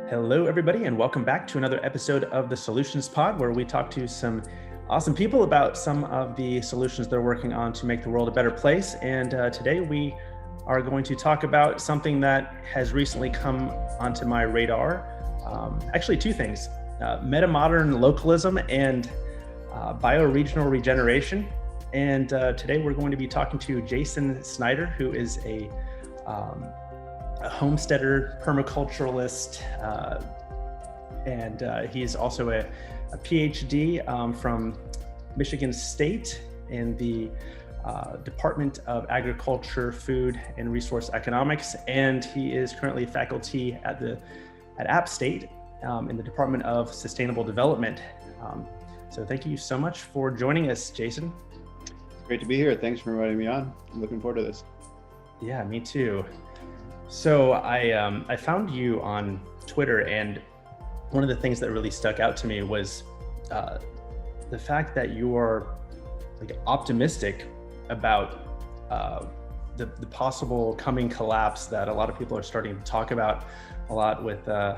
Hello, everybody, and welcome back to another episode of the Solutions Pod, where we talk to some awesome people about some of the solutions they're working on to make the world a better place. And today we are going to talk about something that has recently come onto my radar. Actually, two things, meta-modern-localism and bioregional regeneration. And today we're going to be talking to Jason Snyder, who is a homesteader, permaculturalist, and he's also a PhD from Michigan State in the Department of Agriculture, Food, and Resource Economics, and he is currently a faculty at App State in the Department of Sustainable Development. So thank you so much for joining us, Jason. Great to be here. Thanks for inviting me on. I'm looking forward to this. Yeah, me too. So I found you on Twitter, and one of the things that really stuck out to me was the fact that you are optimistic about the possible coming collapse that a lot of people are starting to talk about a lot with the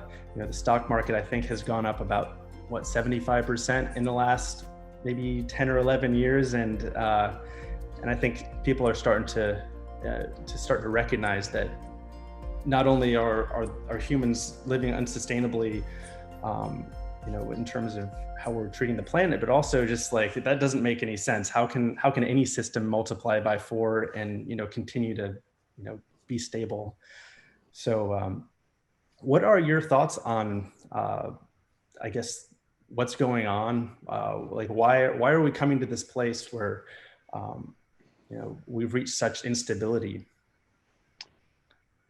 stock market. I think has gone up about 75% in the last maybe 10 or 11 years, and I think people are starting to recognize that not only are humans living unsustainably, in terms of how we're treating the planet, but also just that doesn't make any sense. How can any system multiply by 4 and continue to be stable? So what are your thoughts on I guess what's going on? Why are we coming to this place where we've reached such instability?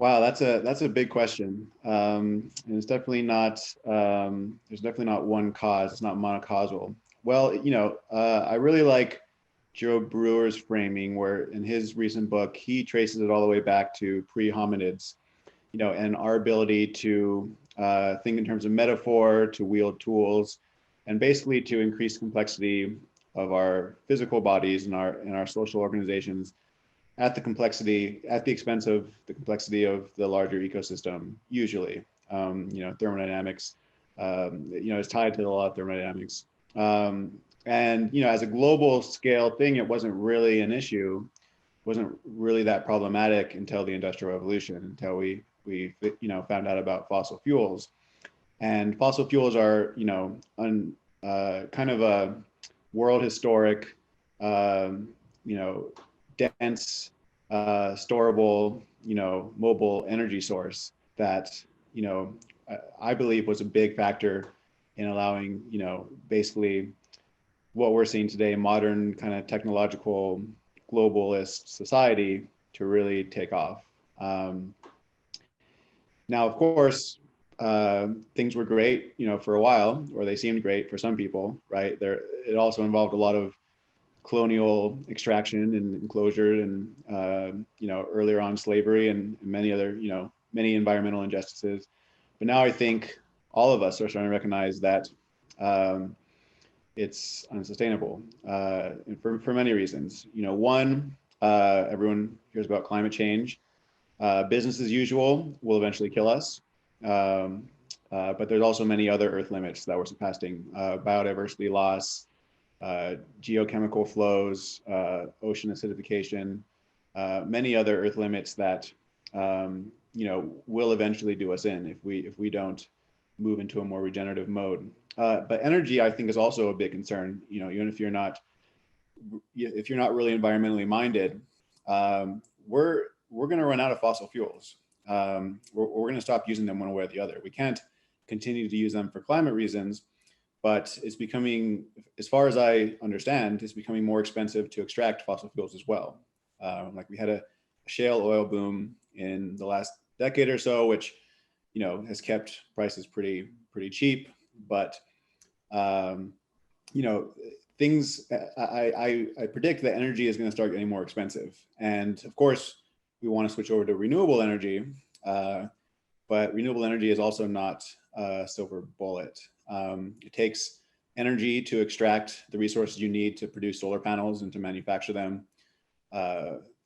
Wow, that's a big question. And it's definitely not, there's definitely not one cause. It's not monocausal. Well, I really like Joe Brewer's framing, where in his recent book, he traces it all the way back to pre-hominids, and our ability to think in terms of metaphor, to wield tools, and basically to increase complexity of our physical bodies and our social organizations at the expense of the complexity of the larger ecosystem. Usually, thermodynamics, is tied to the law of thermodynamics. And as a global scale thing, it wasn't really an issue, wasn't really that problematic until the Industrial Revolution, until we found out about fossil fuels. And fossil fuels are, kind of a world historic, dense, storable, mobile energy source that, I believe was a big factor in allowing, basically what we're seeing today, modern kind of technological globalist society to really take off. Now, of course, things were great, for a while, or they seemed great for some people, right? It also involved a lot of colonial extraction and enclosure and, earlier on slavery and many other, many environmental injustices. But now I think all of us are starting to recognize that it's unsustainable for many reasons. One, everyone hears about climate change. Business as usual will eventually kill us. But there's also many other earth limits that we're surpassing, biodiversity loss, geochemical flows, ocean acidification, many other earth limits that will eventually do us in if we don't move into a more regenerative mode. But energy, I think, is also a big concern. Even if you're not really environmentally minded, we're going to run out of fossil fuels. We're going to stop using them one way or the other. We can't continue to use them for climate reasons, but it's becoming, as far as I understand, it's becoming more expensive to extract fossil fuels as well. We had a shale oil boom in the last decade or so, which has kept prices pretty cheap. But things, I predict that energy is going to start getting more expensive, and of course we want to switch over to renewable energy, but renewable energy is also not a silver bullet. It takes energy to extract the resources you need to produce solar panels and to manufacture them,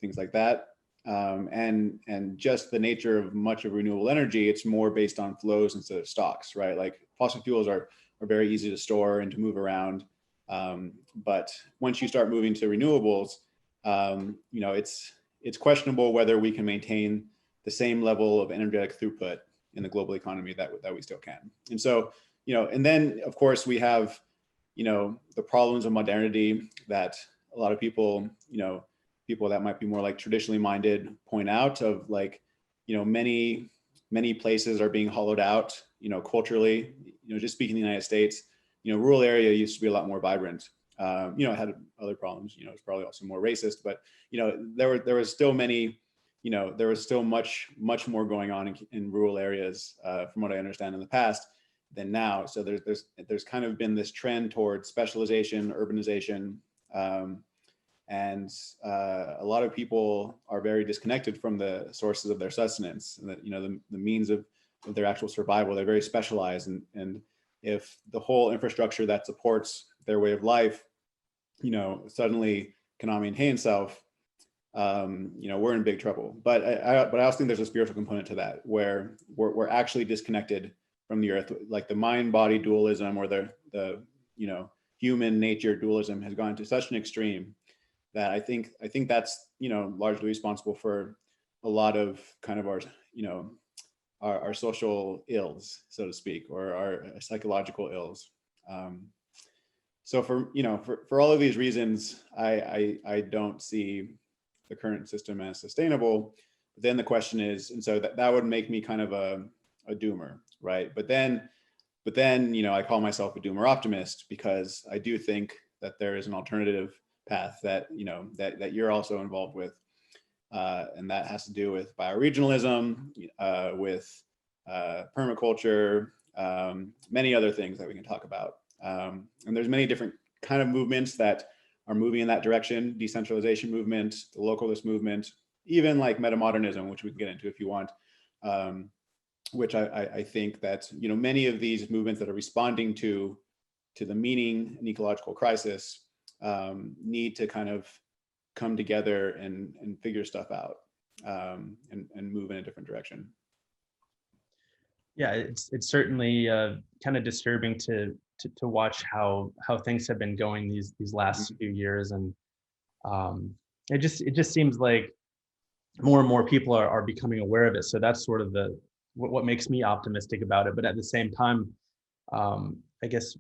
things like that. And just the nature of much of renewable energy, it's more based on flows instead of stocks, right? Like fossil fuels are very easy to store and to move around. But once you start moving to renewables, it's questionable whether we can maintain the same level of energetic throughput in the global economy that we still can. And so, and then of course we have, the problems of modernity that a lot of people, people that might be more like traditionally minded point out of like, many places are being hollowed out, culturally, just speaking of the United States, rural area used to be a lot more vibrant. It had other problems, it's probably also more racist, but, there was still many, there was still much more going on in rural areas, from what I understand in the past than now. So there's kind of been this trend towards specialization, urbanization, and a lot of people are very disconnected from the sources of their sustenance and the means of their actual survival. They're very specialized, and if the whole infrastructure that supports their way of life, suddenly cannot maintain itself, we're in big trouble. But I also think there's a spiritual component to that, where we're actually disconnected from the earth. Like the mind-body dualism, or the human nature dualism has gone to such an extreme that I think that's largely responsible for a lot of kind of our social ills, so to speak, or our psychological ills. So for all of these reasons, I don't see the current system as sustainable. But then the question is, and so that would make me kind of a doomer, right? But then I call myself a doomer optimist, because I do think that there is an alternative path that that you're also involved with, and that has to do with bioregionalism, with permaculture, many other things that we can talk about. And there's many different kind of movements that are moving in that direction: decentralization movement, the localist movement, even like meta-modernism, which we can get into if you want. Which I think that many of these movements that are responding to the meaning and ecological crisis need to kind of come together and figure stuff out, and move in a different direction. Yeah, it's certainly kind of disturbing to watch how things have been going these last few years, and it just seems like more and more people are becoming aware of it. So that's sort of what makes me optimistic about it. But at the same time, I guess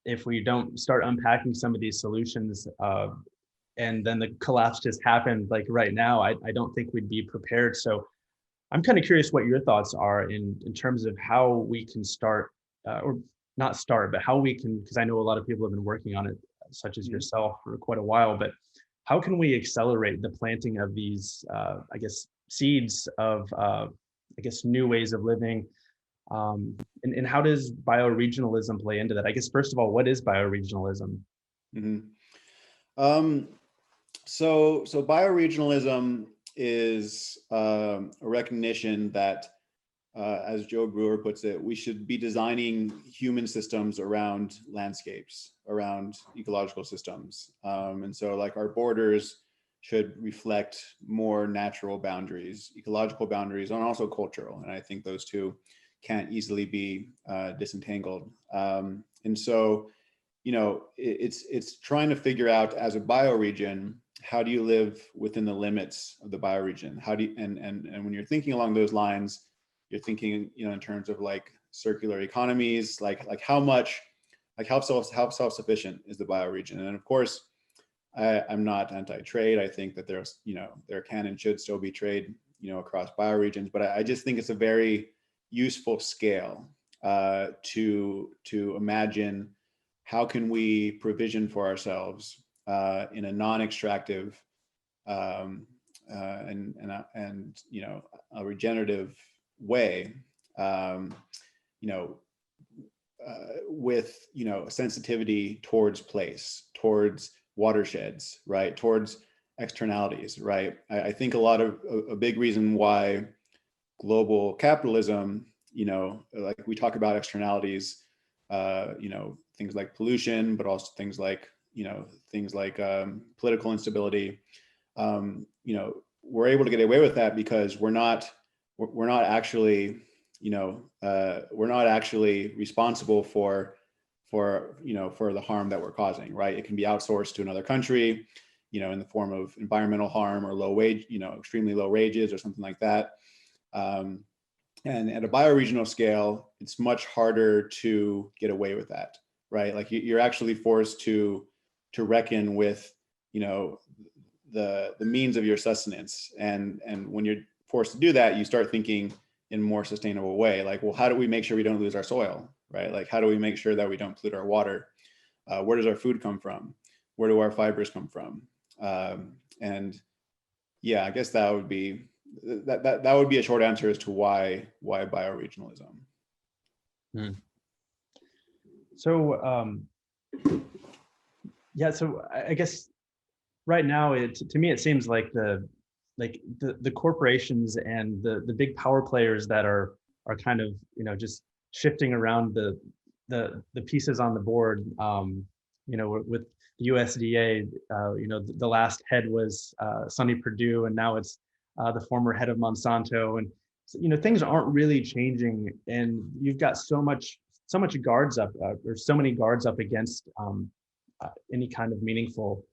if we don't start unpacking some of these solutions, and then the collapse just happened like right now, I don't think we'd be prepared. So I'm kind of curious what your thoughts are in terms of how we can start, or not start, but how we can, because I know a lot of people have been working on it, such as yourself, for quite a while, but how can we accelerate the planting of these, I guess, seeds of, I guess, new ways of living? And how does bioregionalism play into that? I guess, first of all, what is bioregionalism? So bioregionalism is a recognition that, as Joe Brewer puts it, we should be designing human systems around landscapes, around ecological systems. And so like our borders should reflect more natural boundaries, ecological boundaries, and also cultural. And I think those two can't easily be disentangled. And so, it's trying to figure out, as a bioregion, how do you live within the limits of the bioregion? How do you, and when you're thinking along those lines, you're thinking, in terms of like circular economies, like how much, like how self-sufficient is the bioregion? And of course, I'm not anti-trade. I think that there's, there can and should still be trade, across bioregions, but I just think it's a very useful scale to imagine how can we provision for ourselves in a non-extractive and a regenerative way, with a sensitivity towards place, towards watersheds, right, towards externalities, right. I think a big reason why global capitalism, like we talk about externalities, things like pollution, but also things like political instability. we're able to get away with that because we're not actually, we're not actually responsible for the harm that we're causing, right? It can be outsourced to another country, in the form of environmental harm or low wage, extremely low wages or something like that. And at a bioregional scale, it's much harder to get away with that, right? Like you're actually forced to reckon with, the means of your sustenance. And when you're forced to do that, you start thinking in a more sustainable way. Like, well, how do we make sure we don't lose our soil, right? Like, how do we make sure that we don't pollute our water? Where does our food come from? Where do our fibers come from? And yeah, I guess that would be that would be a short answer as to why bioregionalism. Hmm. So yeah, so I guess right now, to me it seems like the corporations and the big power players that are kind of just shifting around the pieces on the board. With the USDA, the last head was Sonny Perdue, and now it's the former head of Monsanto, and things aren't really changing, and you've got so much guards up, or so many guards up against any kind of meaningful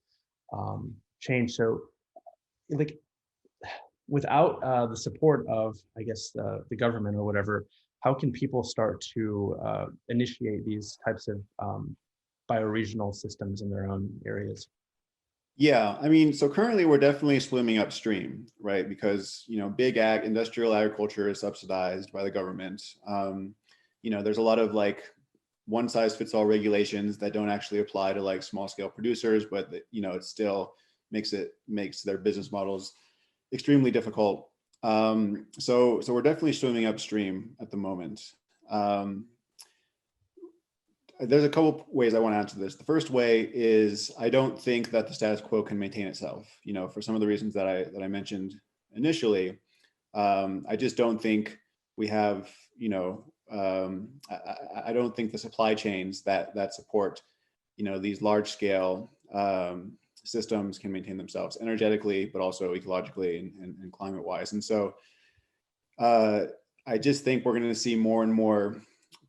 change. So, like, without the support of, I guess, the government or whatever, how can people start to initiate these types of bioregional systems in their own areas? Yeah, I mean, so currently we're definitely swimming upstream, right? Because big industrial agriculture is subsidized by the government. There's a lot of like one size fits all regulations that don't actually apply to like small scale producers, but it still makes their business models extremely difficult. So we're definitely swimming upstream at the moment. There's a couple ways I want to answer this. The first way is I don't think that the status quo can maintain itself. For some of the reasons that I mentioned initially. I just don't think we have, I don't think the supply chains that support, these large scale systems can maintain themselves energetically, but also ecologically and climate wise. And so I just think we're going to see more and more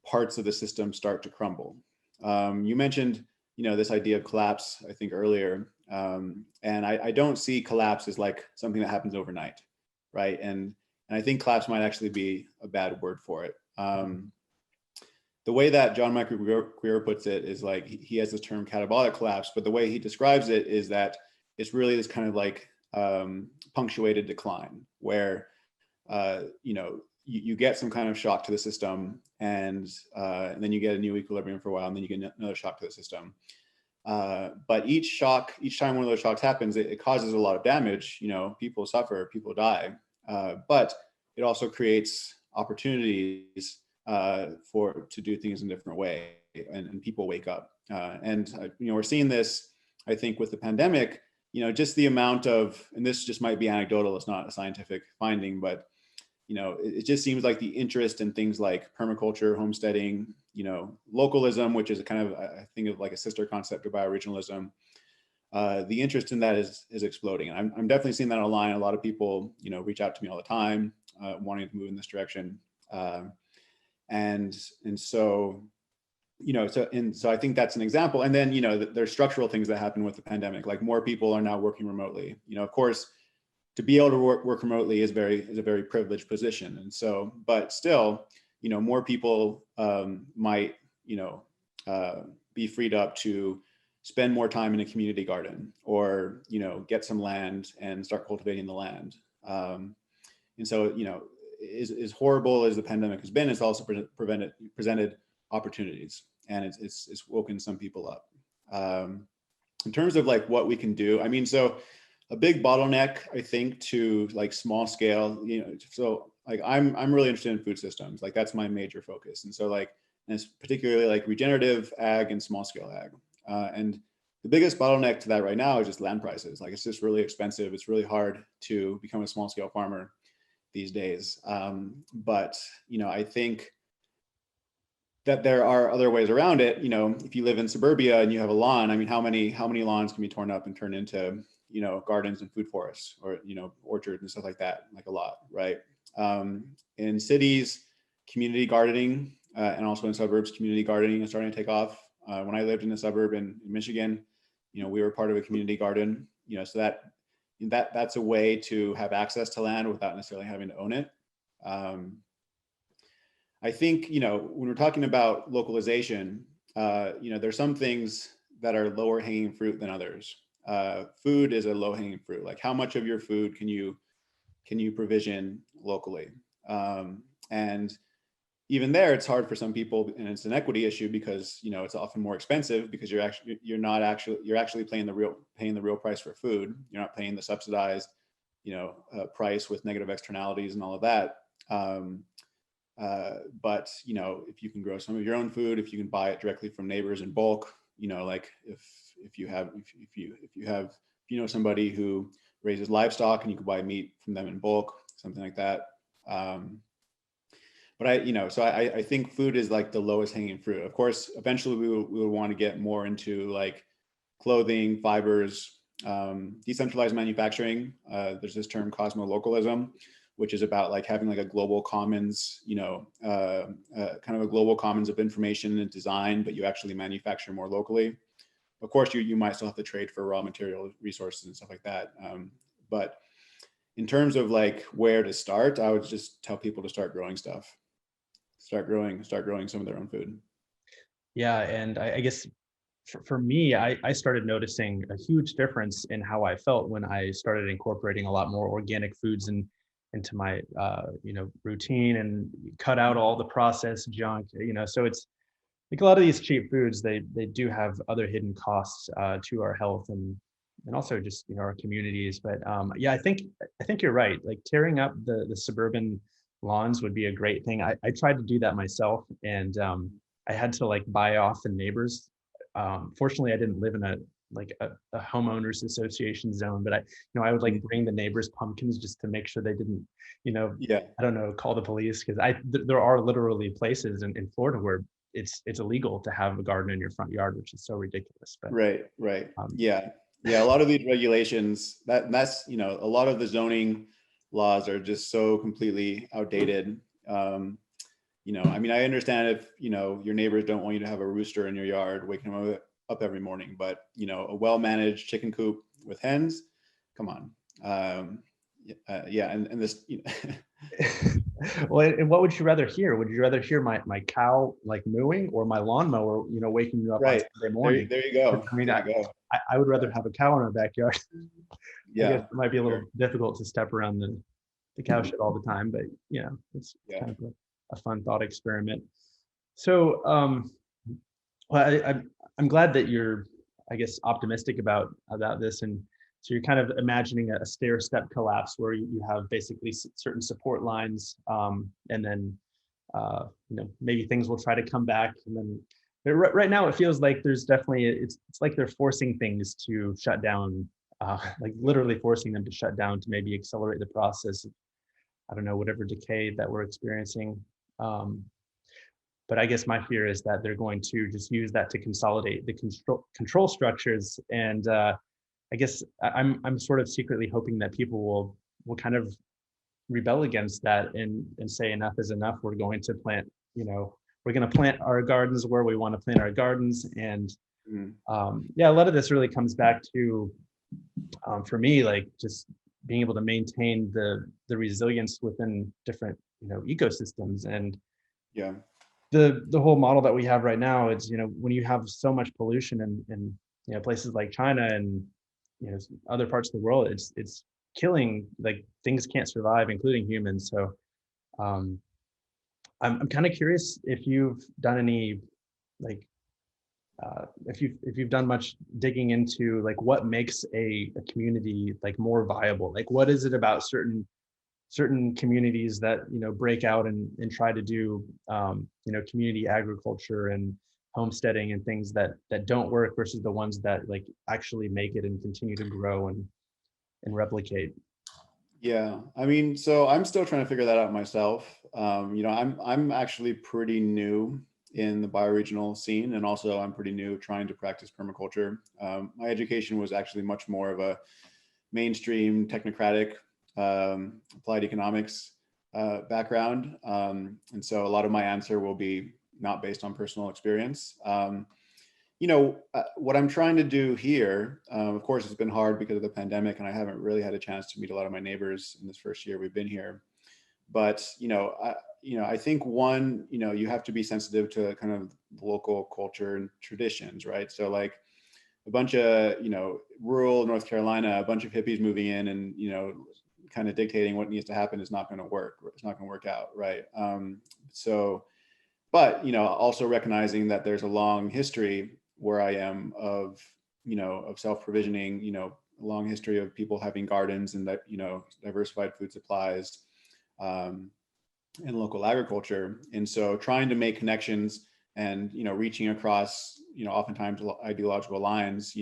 parts of the system start to crumble. You mentioned, this idea of collapse, I think earlier, and I don't see collapse as like something that happens overnight, right? And I think collapse might actually be a bad word for it. The way that John Michael Greer puts it is like he has this term catabolic collapse, but the way he describes it is that it's really this kind of like punctuated decline where you get some kind of shock to the system, and then you get a new equilibrium for a while, and then you get another shock to the system. But each time one of those shocks happens, it causes a lot of damage. People suffer, people die, but it also creates opportunities to do things in a different way, and people wake up. And we're seeing this, I think, with the pandemic. Just the amount of, and this just might be anecdotal, it's not a scientific finding, but it just seems like the interest in things like permaculture, homesteading, localism, which is a kind of, I think of like a sister concept of bioregionalism. The interest in that is exploding. And I'm definitely seeing that online. A lot of people, reach out to me all the time, wanting to move in this direction. And so, so I think that's an example. And then, there's structural things that happen with the pandemic, like more people are now working remotely. Of course, to be able to work remotely is a very privileged position. And so, but still, more people might, be freed up to spend more time in a community garden, or, get some land and start cultivating the land. And so, as horrible as the pandemic has been, it's also presented opportunities, and it's woken some people up. In terms of like what we can do, I mean, so a big bottleneck, I think, to like small scale, so like I'm really interested in food systems. Like that's my major focus. And so like, and it's particularly like regenerative ag and small scale ag. And the biggest bottleneck to that right now is just land prices. Like it's just really expensive. It's really hard to become a small scale farmer these days. But, I think that there are other ways around it. If you live in suburbia and you have a lawn, I mean, how many lawns can be torn up and turned into gardens and food forests, or orchards and stuff like that, like a lot, right? In cities, community gardening, and also in suburbs, community gardening is starting to take off. When I lived in a suburb in Michigan, we were part of a community garden, so that's a way to have access to land without necessarily having to own it. I think, when we're talking about localization, there's some things that are lower hanging fruit than others. Food is a low hanging fruit. Like, how much of your food can you provision locally? And even there, it's hard for some people, and it's an equity issue because it's often more expensive because you're actually paying the real price for food. You're not paying the subsidized price with negative externalities and all of that. But if you can grow some of your own food, if you can buy it directly from neighbors in bulk, like if you have somebody who raises livestock and you can buy meat from them in bulk, something like that. But I think food is like the lowest hanging fruit. Of course, eventually we would want to get more into like clothing, fibers, decentralized manufacturing. There's this term Cosmo-localism, which is about like having like a global commons, kind of a global commons of information and design, but you actually manufacture more locally. Of course, you might still have to trade for raw material resources and stuff like that. But in terms of like where to start, I would just tell people to start growing stuff. Start growing some of their own food. Yeah, and I guess for me, I started noticing a huge difference in how I felt when I started incorporating a lot more organic foods into my routine, and cut out all the processed junk. So it's like a lot of these cheap foods, they do have other hidden costs to our health and also just our communities. But yeah, I think you're right. Like tearing up the suburban lawns would be a great thing. I tried to do that myself, and I had to like buy off the neighbors. Fortunately, I didn't live in a homeowners association zone, but I would like bring the neighbors pumpkins just to make sure they didn't, Yeah. I don't know, call the police, because there are literally places in Florida where it's illegal to have a garden in your front yard, which is so ridiculous. But Right. Yeah. A lot of these regulations, that's a lot of the zoning laws are just so completely outdated. I mean, I understand if your neighbors don't want you to have a rooster in your yard waking them up every morning, but a well-managed chicken coop with hens, come on. Yeah, and this. Well, and what would you rather hear? Would you rather hear my cow like mooing, or my lawnmower, waking you up on Right. Sunday morning? There you go. I mean, there you go. I would rather have a cow in our backyard. I Yeah. guess it might be a little Sure. difficult to step around the cow shed all the time, but it's Yeah. kind of a fun thought experiment. So, well, I'm glad that you're, I guess, optimistic about this, and so you're kind of imagining a stair step collapse where you have basically certain support lines, and then maybe things will try to come back, and then. But right now, it feels like there's definitely it's like they're forcing things to shut down, like literally forcing them to shut down to maybe accelerate the process of, I don't know, whatever decay that we're experiencing. But I guess my fear is that they're going to just use that to consolidate the control structures, and I guess I'm sort of secretly hoping that people will kind of rebel against that and say enough is enough. We're going to plant, we're going to plant our gardens where we want to plant our gardens, and yeah, a lot of this really comes back to, for me, like just being able to maintain the resilience within different ecosystems. And Yeah. the whole model that we have right now, it's when you have so much pollution in places like China and other parts of the world, it's killing, like things can't survive, including humans. So I'm kind of curious if you've done any, like if you've done much digging into like what makes a community like more viable. Like what is it about certain communities that break out and try to do community agriculture and homesteading and things that don't work, versus the ones that like actually make it and continue to grow and replicate? Yeah, I mean, so I'm still trying to figure that out myself. I'm actually pretty new in the bioregional scene, and also I'm pretty new trying to practice permaculture. My education was actually much more of a mainstream technocratic applied economics background. And so a lot of my answer will be not based on personal experience. What I'm trying to do here, of course, it's been hard because of the pandemic, and I haven't really had a chance to meet a lot of my neighbors in this first year we've been here. But I think one, you have to be sensitive to kind of local culture and traditions, right? So like a bunch of rural North Carolina, a bunch of hippies moving in and kind of dictating what needs to happen is not going to work. It's not going to work out, right? But also recognizing that there's a long history where I am of self-provisioning, a long history of people having gardens and that diversified food supplies and local agriculture. And so trying to make connections and reaching across oftentimes ideological lines,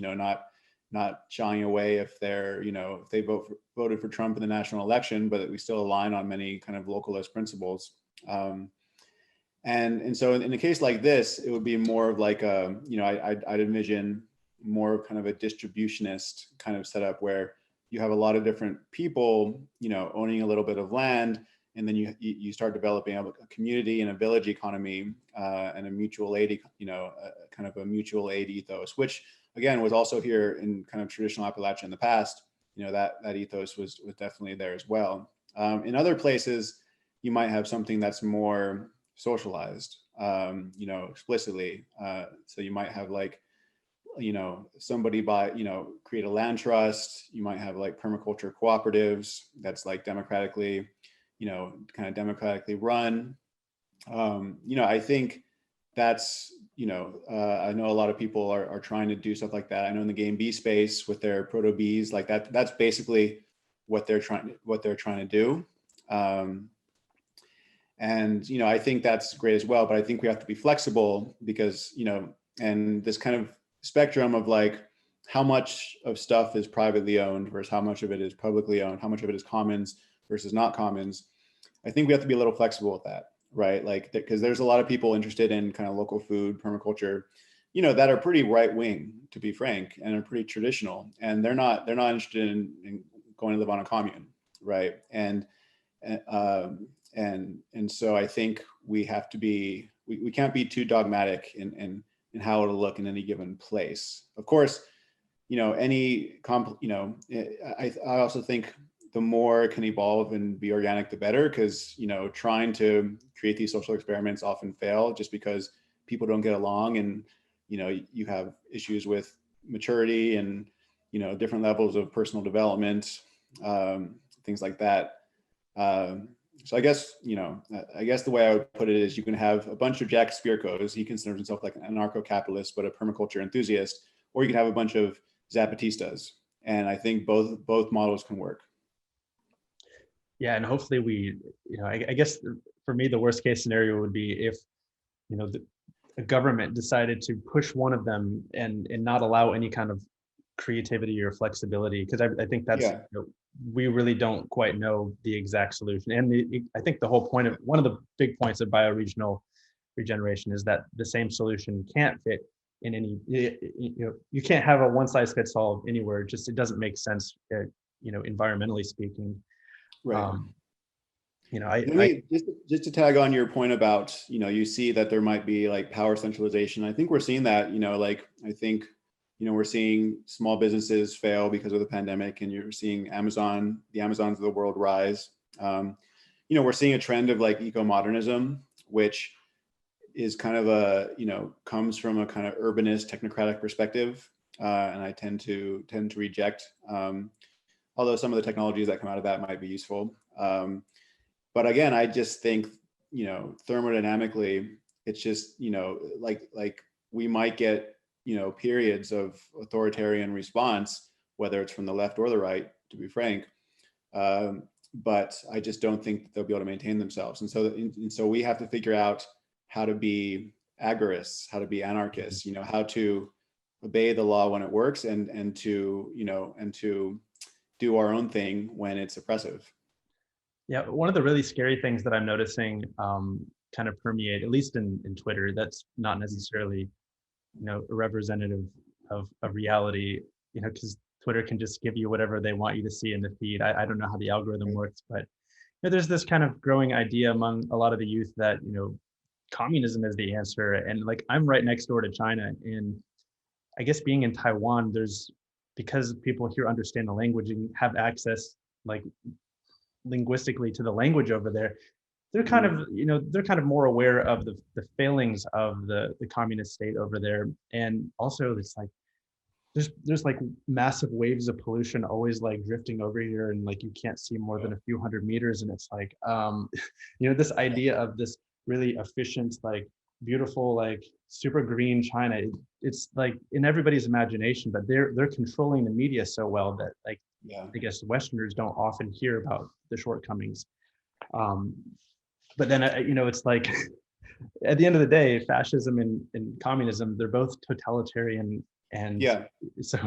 not shying away if they're if they voted for Trump in the national election, but we still align on many kind of localist principles. And so in a case like this, it would be more of like I'd envision more of kind of a distributionist kind of setup where you have a lot of different people, owning a little bit of land, and then you start developing a community and a village economy and a mutual aid, kind of a mutual aid ethos, which again was also here in kind of traditional Appalachia in the past. That ethos was definitely there as well. In other places, you might have something that's more socialized, explicitly. So you might have like, somebody create a land trust. You might have like permaculture cooperatives that's like democratically, kind of democratically run. I think that's, I know a lot of people are trying to do stuff like that. I know in the game bee space with their proto bees, like that's basically what they're trying to do. And, I think that's great as well, but I think we have to be flexible because, and this kind of spectrum of like, how much of stuff is privately owned versus how much of it is publicly owned, how much of it is commons versus not commons. I think we have to be a little flexible with that, right? Like, because there's a lot of people interested in kind of local food, permaculture, that are pretty right wing, to be frank, and are pretty traditional, and they're not interested in going to live on a commune, right? And so I think we have to be, we can't be too dogmatic in how it'll look in any given place. Of course, I also think the more it can evolve and be organic, the better, because, trying to create these social experiments often fail just because people don't get along, and, you have issues with maturity and, different levels of personal development, things like that. So I guess the way I would put it is you can have a bunch of Jack Spirkos. He considers himself like an anarcho-capitalist, but a permaculture enthusiast, or you can have a bunch of Zapatistas. And I think both models can work. Yeah, and hopefully I guess for me, the worst case scenario would be if, the government decided to push one of them and not allow any kind of creativity or flexibility, because I think that's, we really don't quite know the exact solution. And I think the whole point of, one of the big points of bioregional regeneration is that the same solution can't fit in any, you can't have a one size fits all anywhere. It doesn't make sense, environmentally speaking. Right. I just to tag on your point about, you see that there might be like power centralization. I think we're seeing that, I think, we're seeing small businesses fail because of the pandemic, and you're seeing the Amazons of the world rise. We're seeing a trend of like ecomodernism, which is kind of comes from a kind of urbanist technocratic perspective. And I tend to reject, although some of the technologies that come out of that might be useful. But again, I just think, thermodynamically, it's just, like we might get, periods of authoritarian response, whether it's from the left or the right, to be frank. But I just don't think they'll be able to maintain themselves. And so we have to figure out how to be agorists, how to be anarchists, how to obey the law when it works, and to do our own thing when it's oppressive. Yeah, one of the really scary things that I'm noticing kind of permeate, at least in Twitter, that's not necessarily, a representative of reality, because Twitter can just give you whatever they want you to see in the feed. I don't know how the algorithm works, but there's this kind of growing idea among a lot of the youth that, communism is the answer. And like, I'm right next door to China, and I guess being in Taiwan, because people here understand the language and have access like linguistically to the language over there, they're kind of, they're kind of more aware of the failings of the communist state over there. And also it's like, there's like massive waves of pollution always like drifting over here, and like you can't see more than a few hundred meters. And it's like, this idea of this really efficient, like beautiful, like super green China, it's like in everybody's imagination, but they're controlling the media so well that like, I guess Westerners don't often hear about the shortcomings. But then, it's like, at the end of the day, fascism and communism, they're both totalitarian. And so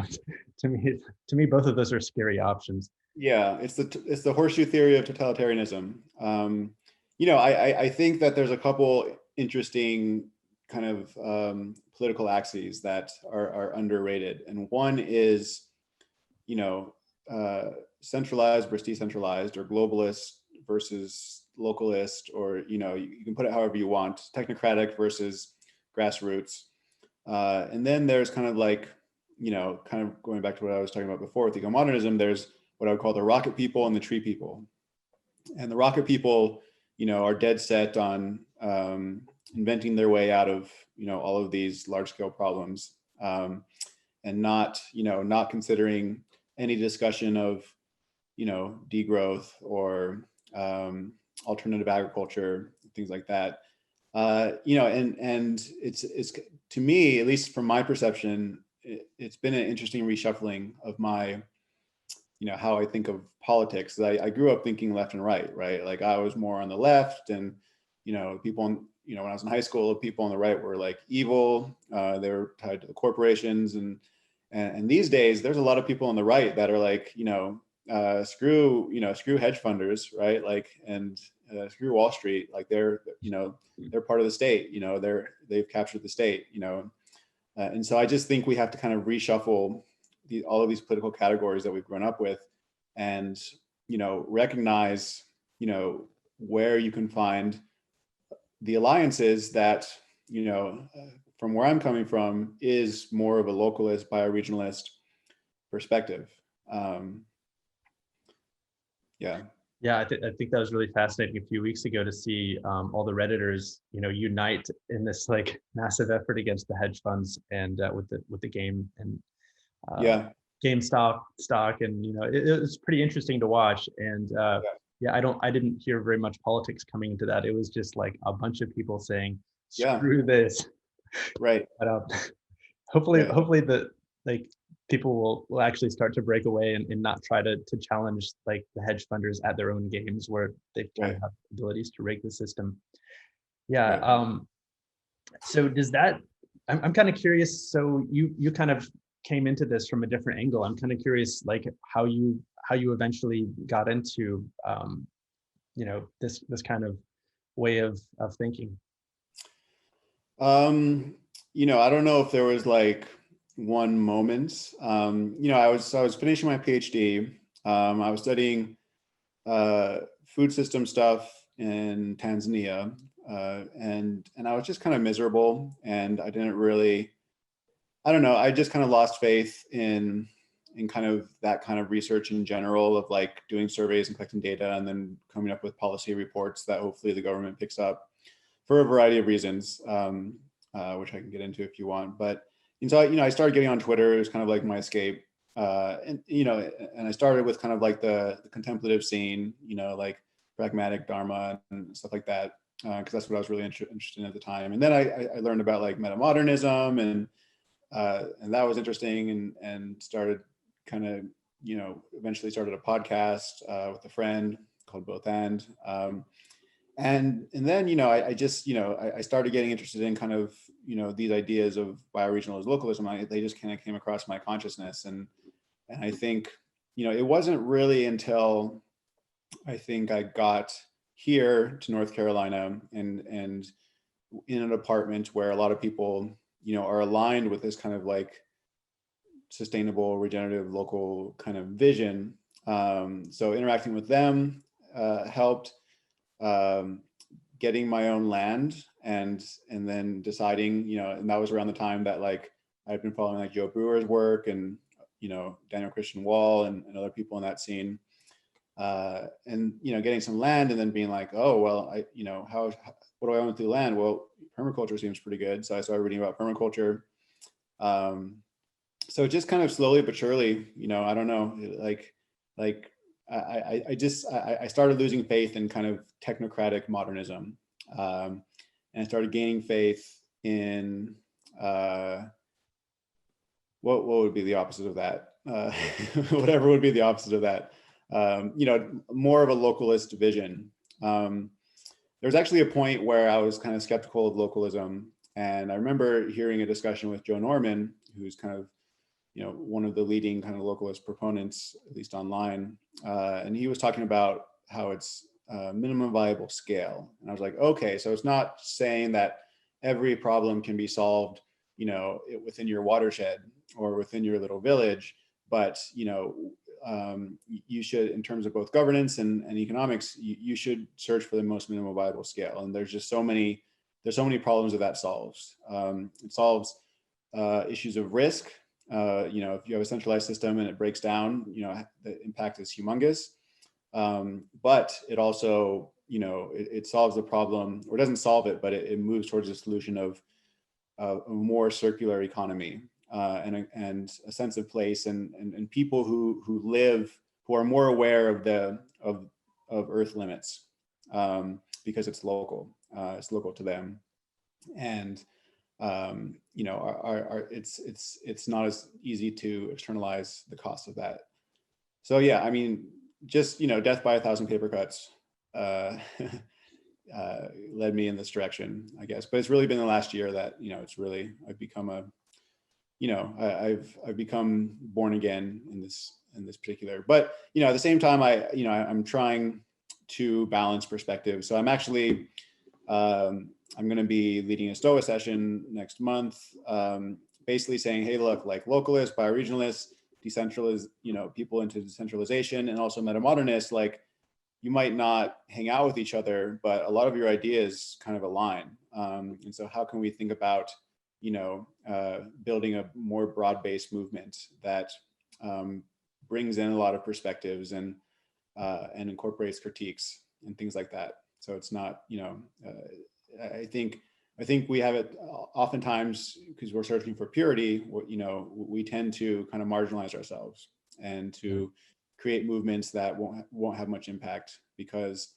to me, both of those are scary options. Yeah, it's the horseshoe theory of totalitarianism. I think that there's a couple interesting kind of political axes that are underrated, and one is, centralized versus decentralized, or globalist versus localist, or you can put it however you want, technocratic versus grassroots. And then there's kind of like, kind of going back to what I was talking about before with ecomodernism, there's what I would call the rocket people and the tree people. And the rocket people, are dead set on inventing their way out of, all of these large scale problems, and not considering any discussion of, degrowth or alternative agriculture, things like that. And it's to me, at least from my perception, it's been an interesting reshuffling of my, how I think of politics. I grew up thinking left and right, Like I was more on the left, and, people, when I was in high school, people on the right were like evil. They were tied to the corporations. And these days, there's a lot of people on the right that are like, screw hedge funders, right? Like, and screw Wall Street. Like they're part of the state, they've captured the state, and so I just think we have to kind of reshuffle all of these political categories that we've grown up with, and, recognize, where you can find the alliances that, from where I'm coming from, is more of a localist, bioregionalist perspective. Yeah, I think that was really fascinating a few weeks ago to see all the Redditors, unite in this like massive effort against the hedge funds and with the game and GameStop stock, and it was pretty interesting to watch. And I didn't hear very much politics coming into that. It was just like a bunch of people saying, "Screw this," right? But hopefully the like people will actually start to break away and not try to challenge like the hedge funders at their own games where they kind of have abilities to rake the system. So does that, I'm kind of curious, so you kind of came into this from a different angle. I'm kind of curious like how you eventually got into this kind of way of thinking. I don't know if there was like one moment. I was finishing my PhD. I was studying food system stuff in Tanzania, and I was just kind of miserable, and I didn't really, I don't know, I just kind of lost faith in kind of that kind of research in general, of like doing surveys and collecting data and then coming up with policy reports that hopefully the government picks up for a variety of reasons, which I can get into if you want. But and so I started getting on Twitter. It was kind of like my escape, and I started with kind of like the contemplative scene, like pragmatic Dharma and stuff like that, because that's what I was really interested in at the time. And then I learned about like meno-modernism, and that was interesting, and started kind of eventually started a podcast with a friend called Both And. And then, I just, I started getting interested in kind of, these ideas of bioregional as localism. They just kind of came across my consciousness. And I think, it wasn't really until I think I got here to North Carolina and in an apartment where a lot of people, are aligned with this kind of like sustainable, regenerative, local kind of vision. So interacting with them helped. Getting my own land and then deciding, and that was around the time that like I've been following like Joe Brewer's work and Daniel Christian Wall and other people in that scene, and getting some land and then being like, oh well, what do I own through land? Well, permaculture seems pretty good, so I started reading about permaculture. So just kind of slowly but surely, I don't know, like I started losing faith in kind of technocratic modernism, and I started gaining faith in what would be the opposite of that? Whatever would be the opposite of that. More of a localist vision. There's actually a point where I was kind of skeptical of localism, and I remember hearing a discussion with Joe Norman, who's kind of one of the leading kind of localist proponents, at least online. And he was talking about how it's minimum viable scale. And I was like, okay, so it's not saying that every problem can be solved, within your watershed or within your little village, but, you should, in terms of both governance and economics, you should search for the most minimum viable scale. And there's so many problems that solves. It solves issues of risk. If you have a centralized system and it breaks down, the impact is humongous. But it also, it solves the problem, or doesn't solve it, but it moves towards a solution of a more circular economy, and a sense of place, and people who are more aware of Earth limits, because it's local to them. And it's not as easy to externalize the cost of that. So yeah, I mean, just death by 1,000 paper cuts led me in this direction, I guess. But it's really been the last year that I've become I've become born again in this particular. But at the same time, I'm trying to balance perspective. So I'm actually I'm going to be leading a STOA session next month, basically saying, hey, look, like localists, bioregionalists, people into decentralization, and also metamodernists, like you might not hang out with each other, but a lot of your ideas kind of align. And so how can we think about, building a more broad-based movement that brings in a lot of perspectives and incorporates critiques and things like that. So it's not, I think we have it oftentimes because we're searching for purity. We tend to kind of marginalize ourselves and to create movements that won't have much impact because,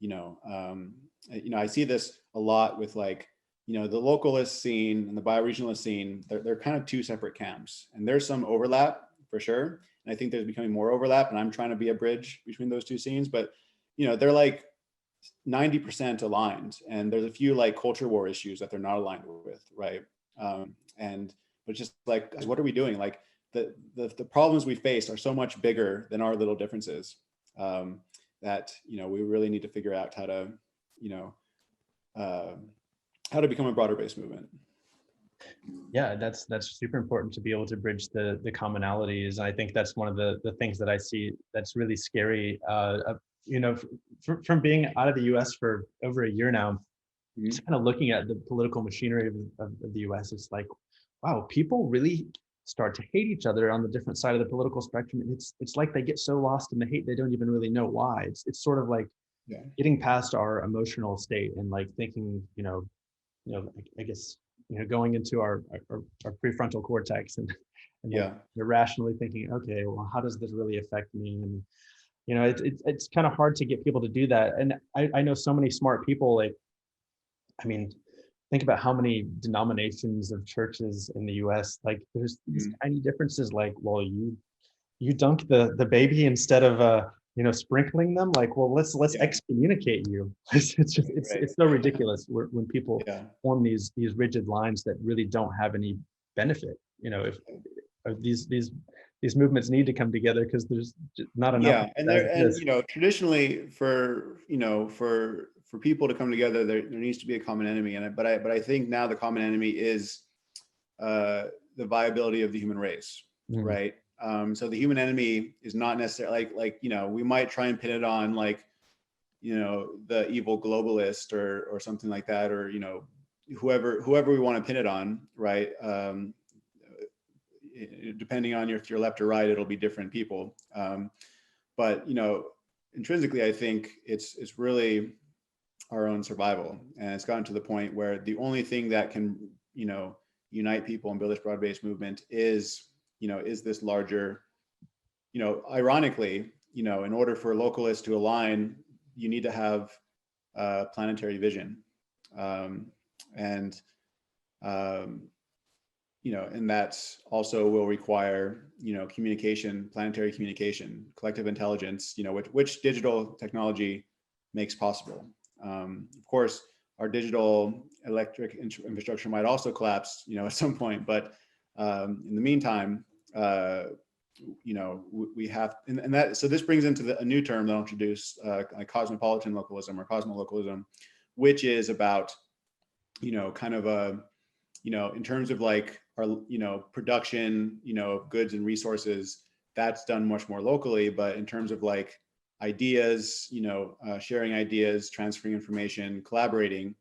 I see this a lot with like, the localist scene and the bioregionalist scene. They're kind of two separate camps, and there's some overlap for sure. And I think there's becoming more overlap, and I'm trying to be a bridge between those two scenes. But they're like 90% aligned, and there's a few like culture war issues that they're not aligned with, right? But just like, what are we doing? Like the problems we face are so much bigger than our little differences, that we really need to figure out how to become a broader based movement. Yeah, that's super important to be able to bridge the commonalities. And I think that's one of the things that I see that's really scary. From being out of the US for over a year now, just kind of looking at the political machinery of the US, it's like, wow, people really start to hate each other on the different side of the political spectrum. And it's like they get so lost in the hate, they don't even really know why. It's sort of like getting past our emotional state and like thinking, I guess, going into our prefrontal cortex and like, you're rationally thinking, okay, well, how does this really affect me? And it's kind of hard to get people to do that. And I know so many smart people. Like, I mean, think about how many denominations of churches in the US. Like, there's these tiny differences. Like, well, you dunk the baby instead of sprinkling them. Like, well, let's excommunicate you. It's so ridiculous when people form these rigid lines that really don't have any benefit. If these movements need to come together because there's not enough. And traditionally for people to come together, there needs to be a common enemy in it. But I think now the common enemy is the viability of the human race. Mm. right? So the human enemy is not necessarily we might try and pin it on the evil globalist or something like that, or whoever we want to pin it on, right? Depending on if you're left or right, it'll be different people. But intrinsically, I think it's really our own survival, and it's gotten to the point where the only thing that can unite people and build this broad-based movement is this larger, ironically, in order for localists to align, you need to have planetary vision, and and that's also will require communication, planetary communication, collective intelligence, which digital technology makes possible. Of course, our digital electric infrastructure might also collapse, at some point, but in the meantime, we have, and that, so this brings into a new term that I'll introduce, like cosmopolitan localism or cosmo-localism, which is about, kind of a, in terms of like our, production, of goods and resources, that's done much more locally. But in terms of like ideas, sharing ideas, transferring information, collaborating,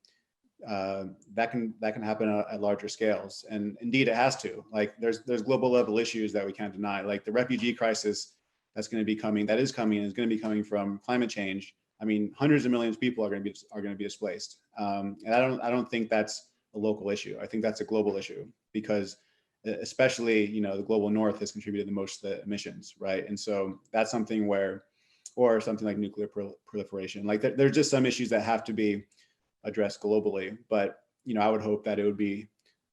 that can happen at larger scales. And indeed it has to. Like there's global level issues that we can't deny, like the refugee crisis that's going to be coming, and is going to be coming from climate change. I mean, hundreds of millions of people are going to be displaced. And I don't think that's a local issue. I think that's a global issue, because especially, the global north has contributed the most to the emissions, right? And so that's something where, or something like nuclear proliferation, like there's just some issues that have to be addressed globally. But I would hope that it would be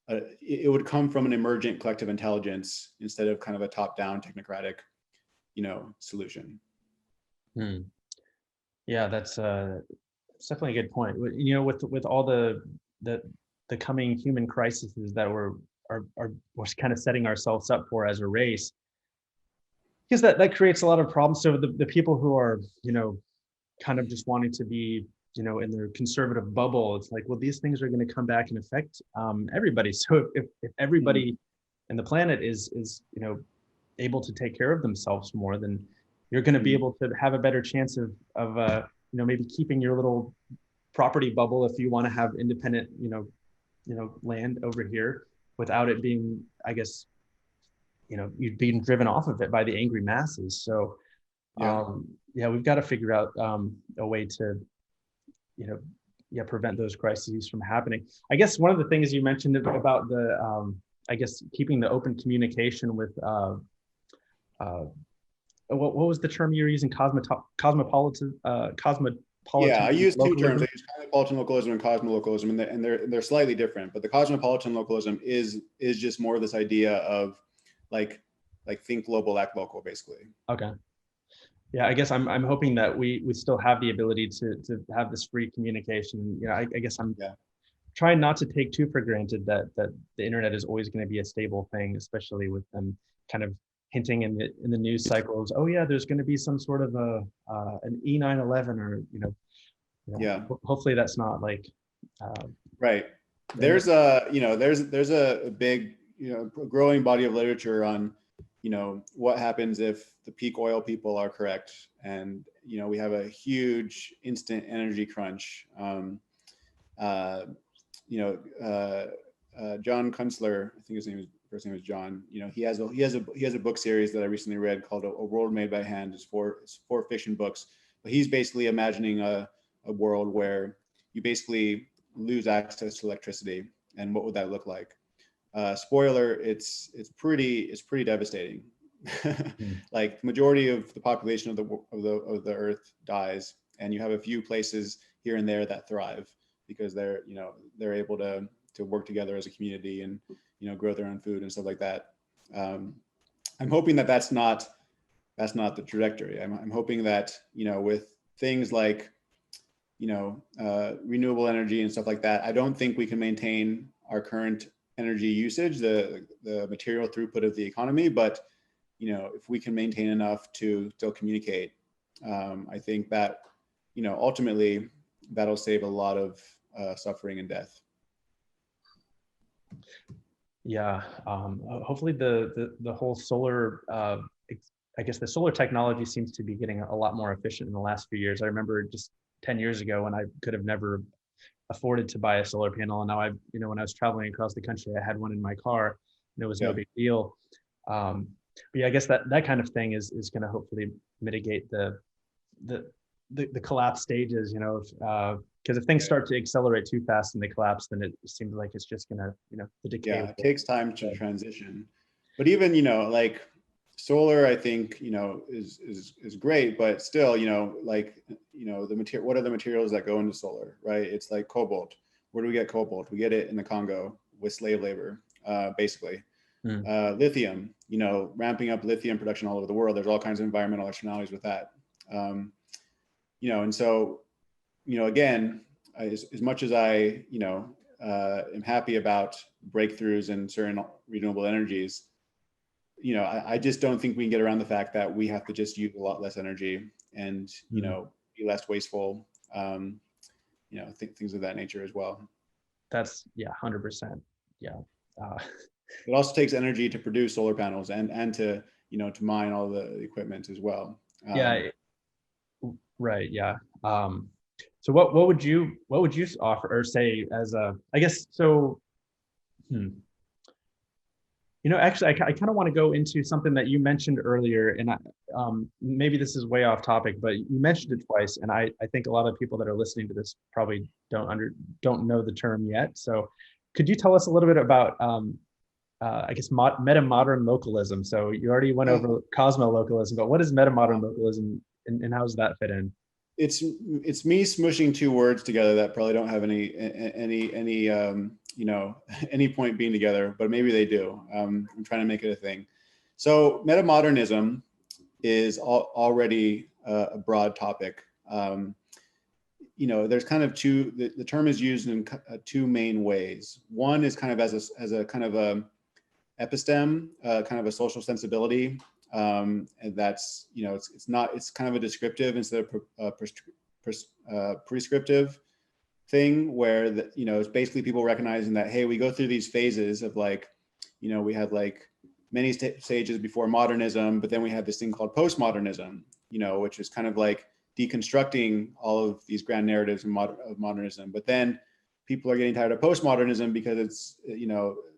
it would come from an emergent collective intelligence instead of kind of a top-down technocratic solution. Yeah, that's definitely a good point. With all the coming human crises that we're kind of setting ourselves up for as a race, because that creates a lot of problems. So the people who are kind of just wanting to be in their conservative bubble, it's like, well, these things are going to come back and affect everybody. So if everybody in the planet is able to take care of themselves more, then you're going to be able to have a better chance of maybe keeping your little property bubble if you want to have independent land over here without it being, I guess, you'd being driven off of it by the angry masses. So we've got to figure out a way to prevent those crises from happening. I guess one of the things you mentioned about the I guess keeping the open communication with what was the term you were using? Cosmopolitan. Yeah, I use two terms. Localism? I use cosmopolitan localism and cosmo-localism, and they're slightly different. But the cosmopolitan localism is just more of this idea of like think global, act local, basically. Okay. Yeah, I guess I'm hoping that we still have the ability to have this free communication. I guess I'm trying not to take too for granted that the internet is always going to be a stable thing, especially with them kind of hinting in the news cycles. Oh yeah, there's going to be some sort of an E911 or hopefully that's not like right. There's a there's a big growing body of literature on what happens if the peak oil people are correct, and we have a huge instant energy crunch. John Kunstler, I think his first name is John. He has a book series that I recently read called A World Made by Hand. It's four fiction books, but he's basically imagining a world where you basically lose access to electricity, and what would that look like? Spoiler, it's pretty devastating. Like the majority of the population of the earth dies, and you have a few places here and there that thrive because they're able to work together as a community and grow their own food and stuff like that. I'm hoping that that's not the trajectory. I'm hoping that with things like renewable energy and stuff like that, I don't think we can maintain our current energy usage, the material throughput of the economy, but if we can maintain enough to still communicate, I think that ultimately that'll save a lot of suffering and death. Yeah. Hopefully the whole solar, I guess the solar technology seems to be getting a lot more efficient in the last few years. I remember just 10 years ago when I could have never afforded to buy a solar panel. And now when I was traveling across the country, I had one in my car and it was no Yeah. big deal. But yeah, I guess that kind of thing is going to hopefully mitigate the, the collapse stages, because if things start to accelerate too fast and they collapse, then it seems like it's just going to, the decay. Yeah, it takes time to transition. But even, like solar, I think, is great, but still, like, the material, what are the materials that go into solar, right? It's like cobalt. Where do we get cobalt? We get it in the Congo with slave labor, basically. Lithium, ramping up lithium production all over the world. There's all kinds of environmental externalities with that. And so, again, as much as I, am happy about breakthroughs in certain renewable energies, I just don't think we can get around the fact that we have to just use a lot less energy and, be less wasteful, things of that nature as well. That's, yeah, 100%. Yeah. It also takes energy to produce solar panels and to, to mine all the equipment as well. Yeah. Right. Yeah. So what would you offer or say as I guess, so, actually, I kind of want to go into something that you mentioned earlier, and maybe this is way off topic, but you mentioned it twice, and I think a lot of people that are listening to this probably don't know the term yet. So, could you tell us a little bit about, I guess, meta-modern-localism? So you already went over Cosmo-localism, but what is meta-modern-localism, and how does that fit in? It's me smushing two words together that probably don't have any any point being together, but maybe they do. I'm trying to make it a thing. So metamodernism is already a broad topic. There's kind of the term is used in two main ways. One is kind of as a kind of a episteme, kind of a social sensibility. And that's, it's kind of a descriptive instead of prescriptive thing where it's basically people recognizing that, hey, we go through these phases of like, we had like many stages before modernism, but then we had this thing called postmodernism, which is kind of like deconstructing all of these grand narratives of modernism. But then people are getting tired of postmodernism because it's,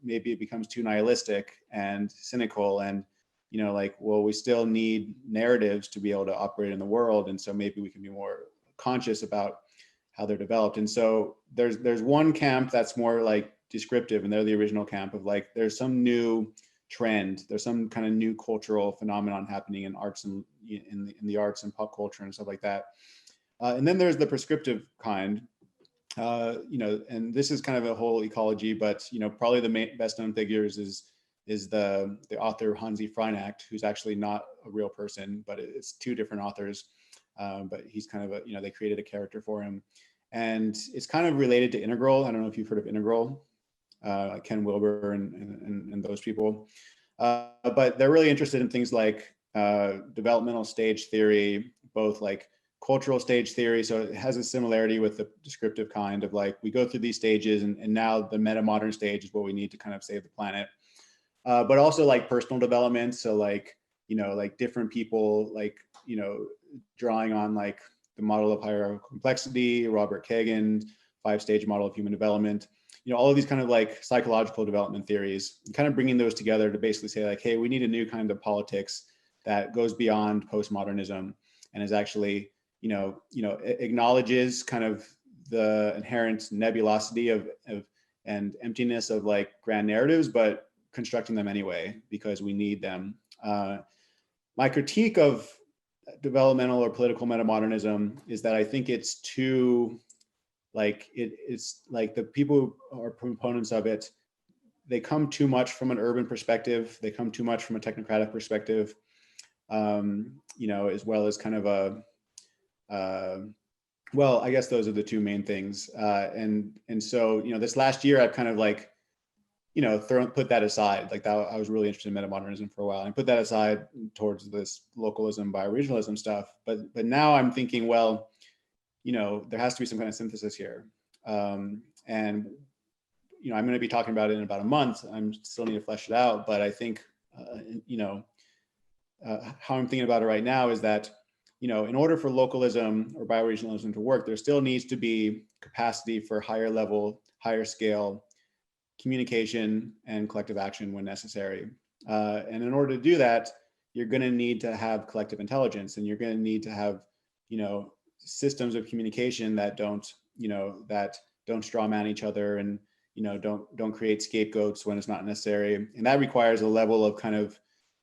maybe it becomes too nihilistic and cynical and, well, we still need narratives to be able to operate in the world. And so maybe we can be more conscious about how they're developed. And so there's one camp that's more like descriptive, and they're the original camp of like, there's some new trend, there's some kind of new cultural phenomenon happening in arts and in the arts and pop culture and stuff like that. And then there's the prescriptive kind, and this is kind of a whole ecology, but, probably the best known figures is the author Hansi Freinacht, who's actually not a real person, but it's two different authors. But he's kind of they created a character for him. And it's kind of related to Integral. I don't know if you've heard of Integral, like Ken Wilber and those people. But they're really interested in things like developmental stage theory, both like cultural stage theory. So it has a similarity with the descriptive kind of like, we go through these stages and now the meta-modern stage is what we need to kind of save the planet. But also like personal development. So like, like different people, like, drawing on like the model of hierarchical complexity, Robert Kagan, 5-stage model of human development, all of these kind of like psychological development theories, and kind of bringing those together to basically say like, hey, we need a new kind of politics that goes beyond postmodernism and is actually, acknowledges kind of the inherent nebulosity of and emptiness of like grand narratives, but constructing them anyway because we need them. My critique of developmental or political metamodernism is that I think it's too like it's like the people who are proponents of it, they come too much from an urban perspective, they come too much from a technocratic perspective, as well as kind of a well, I guess those are the two main things. And so, this last year I've kind of like, put that aside. Like that, I was really interested in metamodernism for a while and put that aside towards this localism, bioregionalism stuff. But now I'm thinking, well, there has to be some kind of synthesis here. And I'm going to be talking about it in about a month. I'm still need to flesh it out, but I think, how I'm thinking about it right now is that, in order for localism or bioregionalism to work, there still needs to be capacity for higher level, higher scale communication and collective action when necessary. And in order to do that, you're going to need to have collective intelligence, and you're going to need to have, systems of communication that don't straw man each other, and don't create scapegoats when it's not necessary. And that requires a level of kind of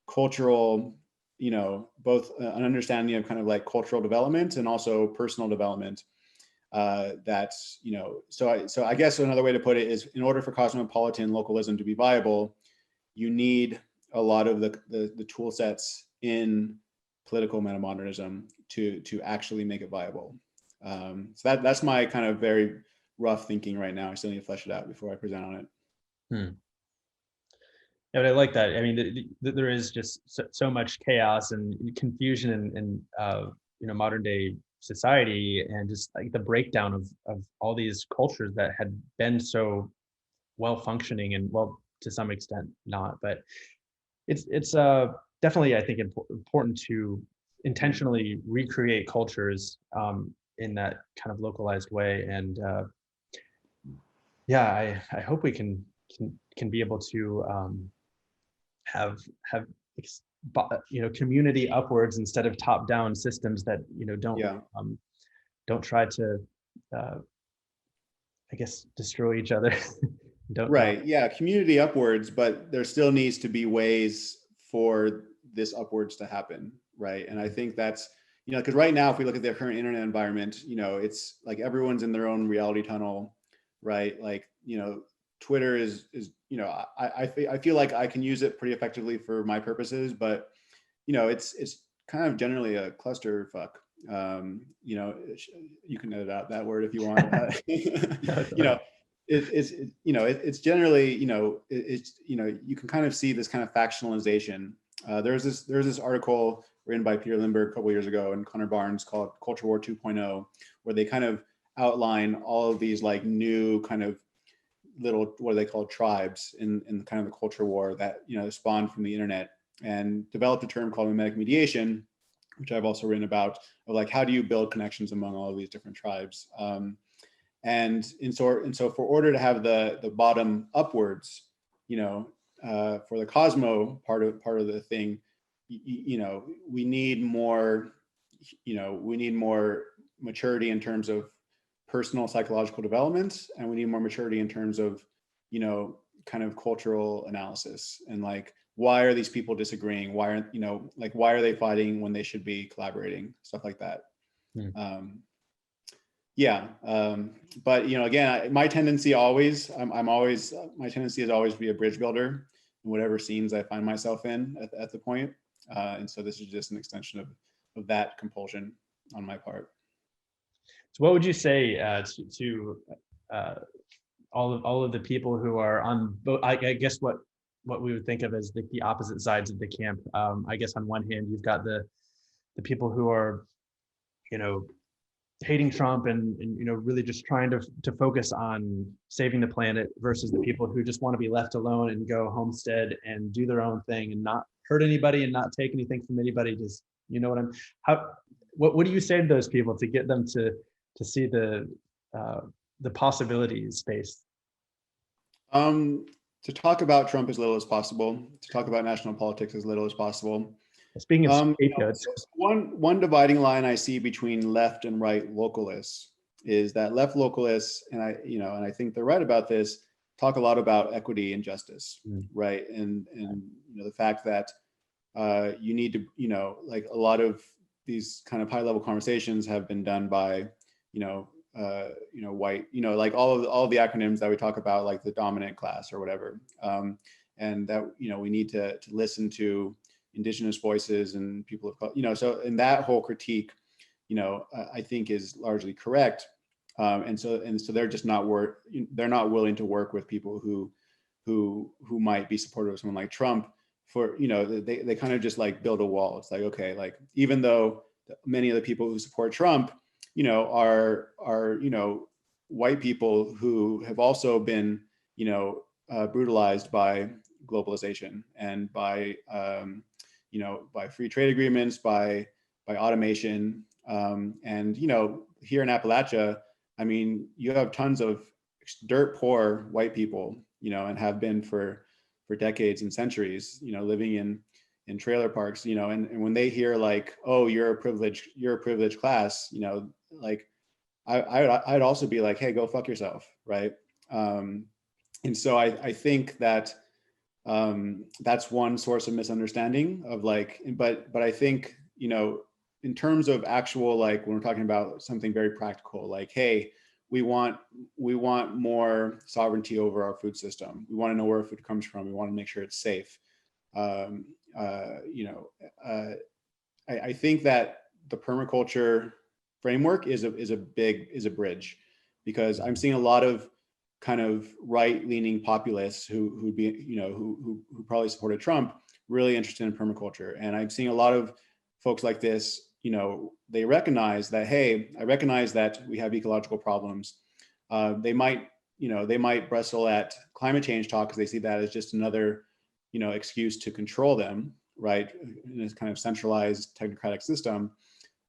cultural, both an understanding of kind of like cultural development and also personal development. That's, so I guess another way to put it is, in order for cosmopolitan localism to be viable, you need a lot of the tool sets in political metamodernism to actually make it viable. So that's my kind of very rough thinking right now. I still need to flesh it out before I present on it. Yeah, but I like that. I mean, there is just so much chaos and confusion in modern day society, and just like the breakdown of all these cultures that had been so well functioning, and well, to some extent not, but it's definitely, I think, important to intentionally recreate cultures in that kind of localized way. And yeah, I hope we can be able to have community upwards instead of top down systems that don't try to I guess destroy each other. Yeah, community upwards, but there still needs to be ways for this upwards to happen, right? And I think that's, because right now, if we look at the current internet environment, it's like everyone's in their own reality tunnel, right? Like, Twitter is I feel like I can use it pretty effectively for my purposes, but it's kind of generally a clusterfuck. You can edit out that word if you want. It's generally, you can kind of see this kind of factionalization. There's this article written by Peter Lindbergh a couple years ago and Connor Barnes called Culture War 2.0, where they kind of outline all of these like new kind of little, what are they called, tribes in kind of the culture war that spawned from the internet, and developed a term called mimetic mediation, which I've also written about, of like, how do you build connections among all of these different tribes. And so for order to have the bottom upwards, for the Cosmo part of the thing, we need more maturity in terms of personal psychological development, and we need more maturity in terms of kind of cultural analysis, and like, why are these people disagreeing, why are they fighting when they should be collaborating, stuff like that. But again, my tendency is always to be a bridge builder in whatever scenes I find myself in at the point, and so this is just an extension of that compulsion on my part. So what would you say to all of the people who are on both, I guess what we would think of as the opposite sides of the camp? I guess on one hand, you've got the people who are, hating Trump and really just trying to focus on saving the planet, versus the people who just want to be left alone and go homestead and do their own thing and not hurt anybody and not take anything from anybody. Just, what do you say to those people to get them to see the possibility space? To talk about Trump as little as possible, to talk about national politics as little as possible. Speaking of scapegoats, one dividing line I see between left and right localists is that left localists, and I think they're right about this, talk a lot about equity and justice, right? And the fact that you need to, like, a lot of these kind of high level conversations have been done by, white, like all of the acronyms that we talk about, like the dominant class or whatever, and that we need to listen to indigenous voices and people of color, so in that whole critique, I think is largely correct, and so they're just they're not willing to work with people who might be supportive of someone like Trump. For they kind of just like build a wall. It's like, okay, like, even though many of the people who support Trump are white people who have also been brutalized by globalization and by by free trade agreements, by automation, and here in Appalachia, I mean, you have tons of dirt poor white people, and have been for decades and centuries, living in trailer parks, and when they hear like, oh, you're a privileged class, like I'd also be like, hey, go fuck yourself, right? And so I think that that's one source of misunderstanding of like, but I think, in terms of actual, like when we're talking about something very practical, like, hey, we want more sovereignty over our food system. We want to know where our food comes from. We want to make sure it's safe. I think that the permaculture framework is a bridge, because I'm seeing a lot of kind of right-leaning populists who'd be, who probably supported Trump, really interested in permaculture. And I'm seeing a lot of folks like this, they recognize that, hey, I recognize that we have ecological problems. They might bristle at climate change talk because they see that as just another, excuse to control them, right, in this kind of centralized technocratic system.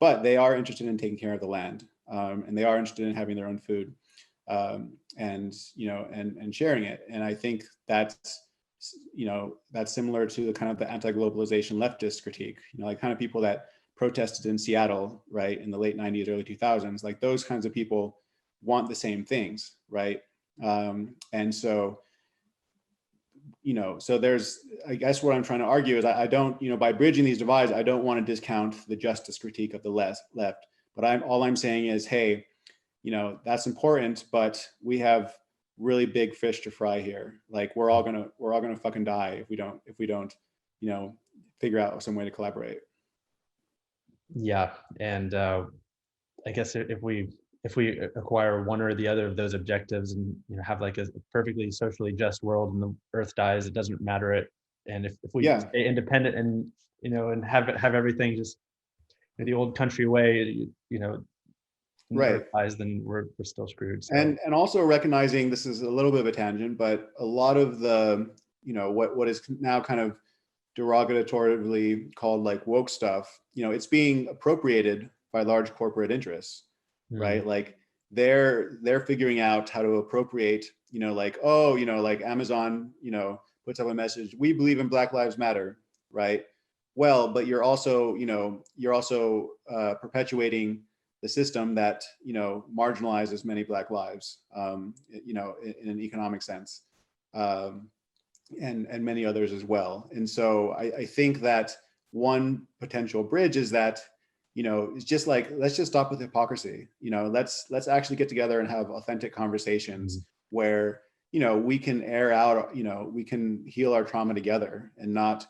But they are interested in taking care of the land, and they are interested in having their own food, and sharing it. And I think that's similar to the kind of the anti-globalization leftist critique, like kind of people that protested in Seattle, right, in the late 90s, early 2000s, like those kinds of people want the same things, right? And so, so there's, I guess what I'm trying to argue is I don't, by bridging these divides, I don't want to discount the justice critique of the left, but all I'm saying is, hey, that's important, but we have really big fish to fry here. Like we're all gonna fucking die if we don't, figure out some way to collaborate. Yeah, and I guess if we acquire one or the other of those objectives, and have like a perfectly socially just world, and the Earth dies, it doesn't matter it. And if we stay independent and and have everything just the old country way, right, dies, then we're still screwed. So. And also recognizing, this is a little bit of a tangent, but a lot of the what is now kind of derogatorily called like woke stuff, it's being appropriated by large corporate interests, right? Like they're figuring out how to appropriate, like, oh, like Amazon, puts up a message, we believe in Black Lives Matter, right? Well, but you're also perpetuating the system that marginalizes many Black lives, in an economic sense. And many others as well. And so I think that one potential bridge is that, it's just like, let's just stop with hypocrisy. Let's actually get together and have authentic conversations where, we can air out, we can heal our trauma together and not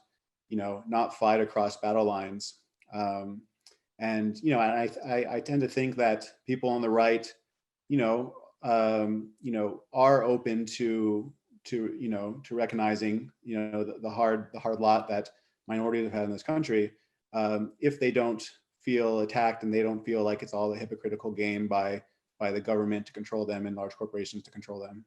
fight across battle lines. And, I tend to think that people on the right, are open to recognizing, the hard lot that minorities have had in this country, if they don't feel attacked and they don't feel like it's all a hypocritical game by the government to control them and large corporations to control them.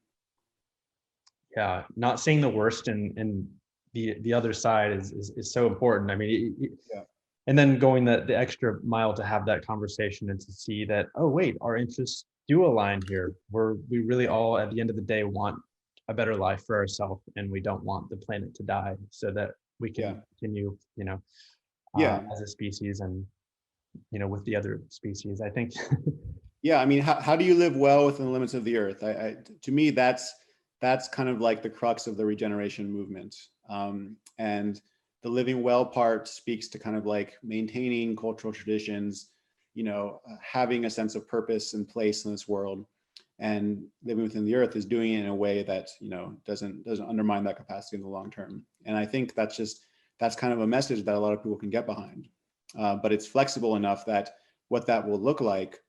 Yeah, not seeing the worst in the other side is so important. I mean, yeah. And then going the extra mile to have that conversation and to see that, oh wait, our interests do align here. We really all at the end of the day want a better life for ourselves, and we don't want the planet to die, so that we can continue, as a species, and with the other species. I think. Yeah, I mean, how do you live well within the limits of the earth? To me, that's kind of like the crux of the regeneration movement. And the living well part speaks to kind of like maintaining cultural traditions, having a sense of purpose and place in this world, and living within the earth is doing it in a way that doesn't undermine that capacity in the long term. And I think that's kind of a message that a lot of people can get behind, but it's flexible enough that what that will look like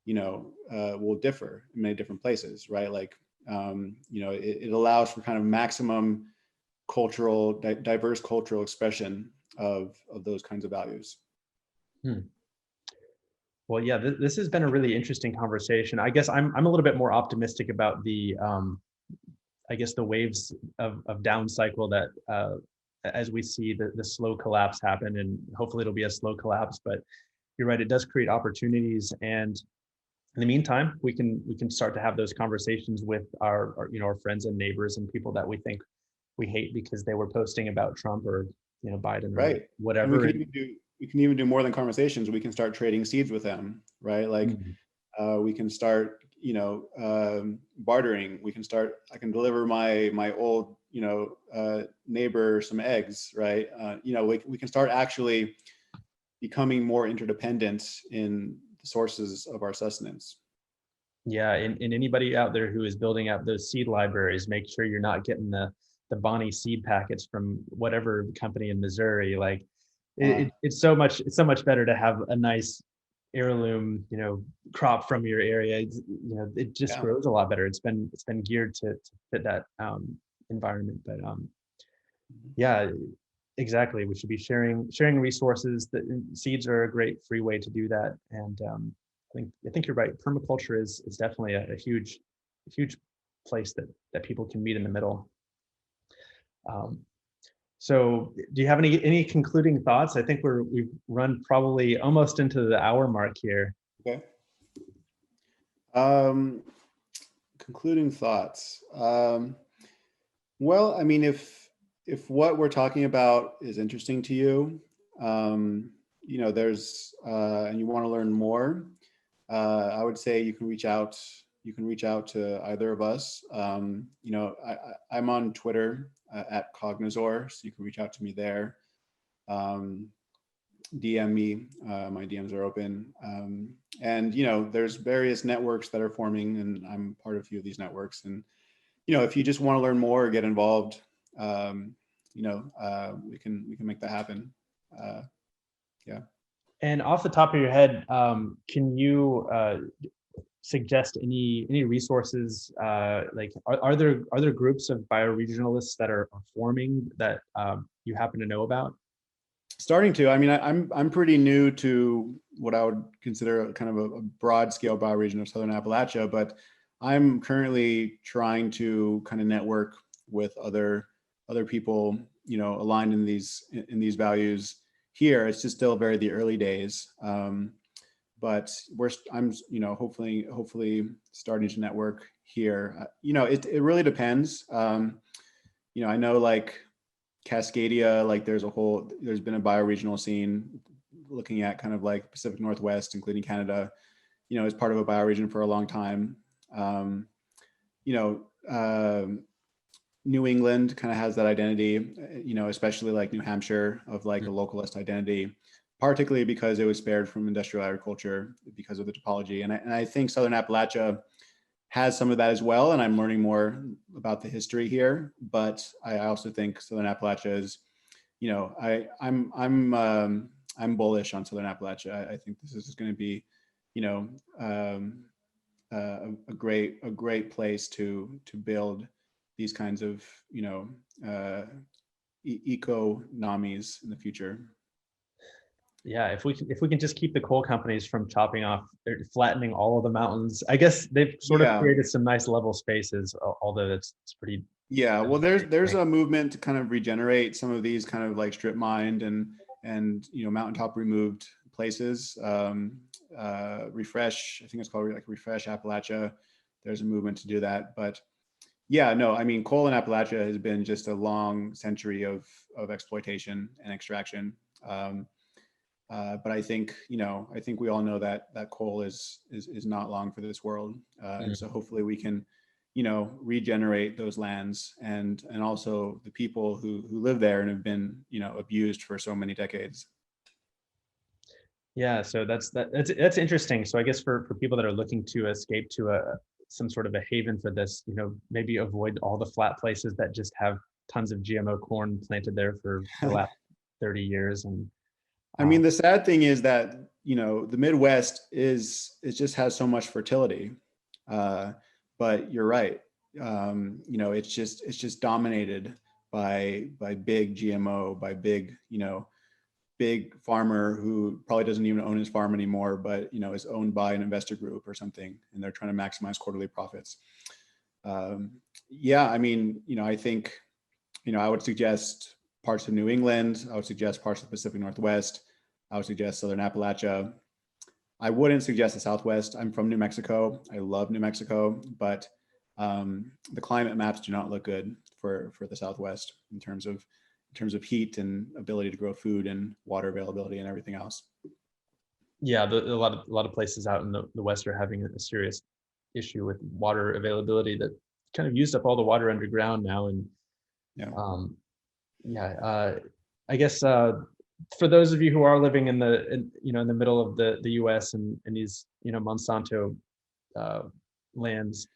will differ in many different places, right? Like it allows for kind of maximum diverse cultural expression of those kinds of values. Well, yeah, this has been a really interesting conversation. I guess I'm a little bit more optimistic about the I guess the waves of down cycle that as we see the slow collapse happen, and hopefully it'll be a slow collapse, but you're right, it does create opportunities. And in the meantime, we can start to have those conversations with our our friends and neighbors and people that we think we hate because they were posting about Trump or Biden or Right. And whatever. we can even do more than conversations. We can start trading seeds with them, right? Like Mm. we can start, bartering. I can deliver my old, neighbor some eggs, right? We can start actually becoming more interdependent in the sources of our sustenance. Yeah, and anybody out there who is building out those seed libraries, make sure you're not getting the Bonnie seed packets from whatever company in Missouri. Like Uh, it's so much better to have a nice heirloom, crop from your area. It just yeah. grows a lot better. It's been geared to fit that environment. But yeah, exactly. We should be sharing resources. That seeds are a great free way to do that. And I think you're right. Permaculture is definitely a huge place that people can meet in the middle. Um, so, do you have any concluding thoughts? I think we've run probably almost into the hour mark here. Okay. Um, Concluding thoughts. Well, I mean, if what we're talking about is interesting to you, there's and you want to learn more, I would say you can reach out. You can reach out to either of us. I'm on Twitter at Cognizor, so you can reach out to me there. Um, DM me. My DMs are open. And there's various networks that are forming, and I'm part of a few of these networks. And if you just want to learn more or get involved, we can make that happen. Yeah. And off the top of your head, can you suggest any resources? Like, are there groups of bioregionalists that are forming that you happen to know about? Starting to. I mean, I'm pretty new to what I would consider a kind of a broad scale bioregion of Southern Appalachia, but I'm currently trying to kind of network with other people, aligned in these values here. It's just still very the early days, but I'm hopefully starting to network here. It really depends. I know like Cascadia, like there's been a bioregional scene looking at kind of like Pacific Northwest, including Canada, as part of a bioregion for a long time. Um, you know, um New England kind of has that identity, especially like New Hampshire of like a localist identity, particularly because it was spared from industrial agriculture because of the topology. And I think Southern Appalachia has some of that as well. And I'm learning more about the history here. But I also think Southern Appalachia is, I'm bullish on Southern Appalachia. I think this is going to be, you know, um, a great place to build these kinds of economies in the future. Yeah, if we can just keep the coal companies from chopping off or flattening all of the mountains. I guess they've sort of Yeah, created some nice level spaces, although it's pretty yeah. Well, there's devastating. a movement to kind of regenerate some of these kind of like strip mined and mountaintop removed places. Refresh, I think it's called like Refresh Appalachia. There's a movement to do that, but yeah, no, I mean, coal in Appalachia has been just a long century of exploitation and extraction. But I think we all know that coal is not long for this world, and so Mm. hopefully we can, regenerate those lands and also the people who live there and have been abused for so many decades. Yeah, so that's interesting. So I guess for people that are looking to escape to some sort of a haven for this, maybe avoid all the flat places that just have tons of GMO corn planted there for the last 30 years. And I mean, the sad thing is that the Midwest it just has so much fertility, uh, but you're right. It's just dominated by big GMO, by big farmer who probably doesn't even own his farm anymore, but is owned by an investor group or something, and they're trying to maximize quarterly profits. Um, Yeah, I mean, I think, I would suggest parts of New England. I would suggest parts of the Pacific Northwest. I would suggest Southern Appalachia. I wouldn't suggest the Southwest. I'm from New Mexico. I love New Mexico, but the climate maps do not look good for the Southwest in terms of heat and ability to grow food and water availability and everything else. Yeah, a lot of places out in the West are having a serious issue with water availability that kind of used up all the water underground now. And Yeah. I guess for those of you who are living in the middle of the U.S. and these Monsanto lands,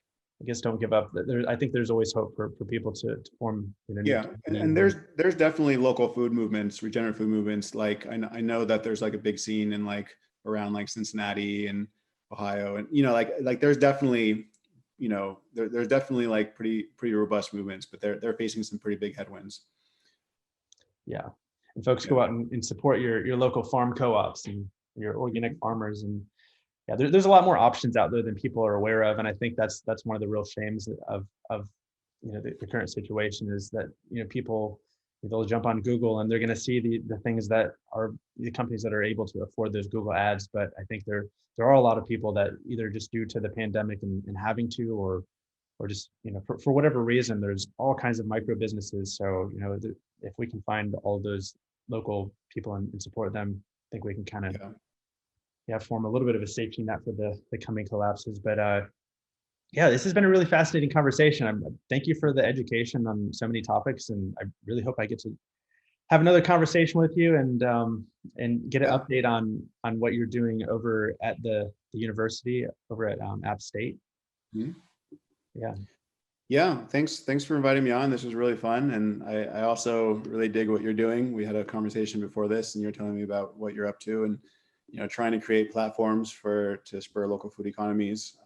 I guess don't give up. I think there's always hope for people to form new Yeah, and there's definitely local food movements, regenerative food movements. Like I know that there's like a big scene in like around like Cincinnati and Ohio, and like there's definitely there's definitely like pretty robust movements, but they're facing some pretty big headwinds. Yeah, and folks go out and support your local farm co-ops and your organic farmers. And yeah, there's a lot more options out there than people are aware of. And I think that's one of the real shames of the current situation, is that people, they'll jump on Google and they're going to see the things that are the companies that are able to afford those Google ads. But I think there are a lot of people that either just due to the pandemic and having to, or just for whatever reason, there's all kinds of micro businesses. So if we can find all those local people and support them, I think we can kind of form a little bit of a safety net for the coming collapses. But yeah, this has been a really fascinating conversation. Thank you for the education on so many topics, and I really hope I get to have another conversation with you and get an update on what you're doing over at the university over at App State. Mm-hmm. Yeah. Thanks for inviting me on. This was really fun, and I also really dig what you're doing. We had a conversation before this, and you're telling me about what you're up to, and trying to create platforms to spur local food economies.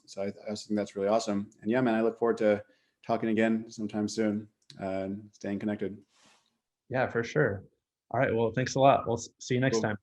So I think that's really awesome. And yeah, man, I look forward to talking again sometime soon and staying connected. Yeah, for sure. All right. Well, thanks a lot. We'll see you next time.